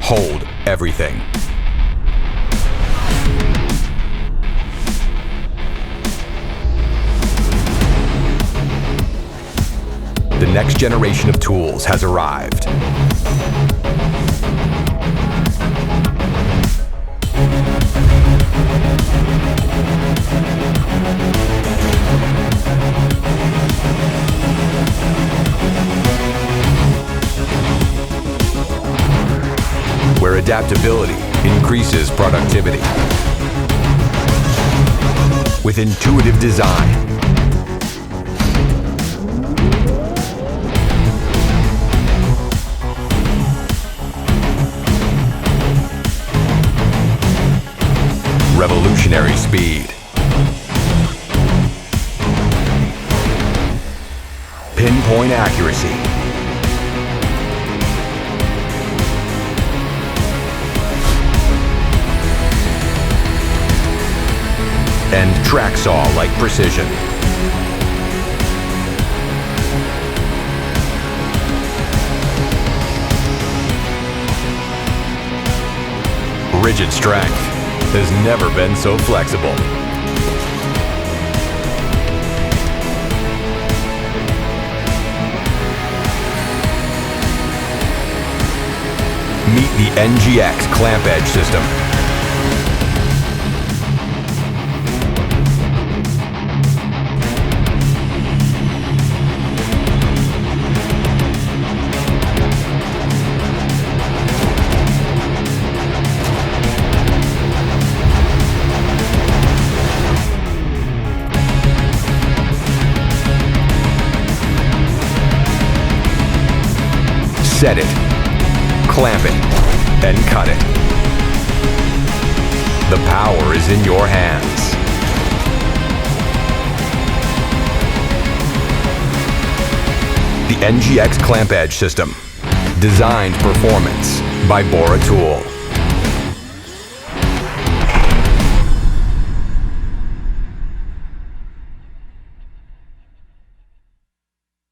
hold everything. The next generation of tools has arrived. Where adaptability increases productivity. With intuitive design, revolutionary speed, pinpoint accuracy, and track saw-like precision. Rigid strength has never been so flexible. Meet the NGX Clamp Edge System. Set it, clamp it, and cut it. The power is in your hands. The NGX Clamp Edge System. Designed performance by Bora Tool.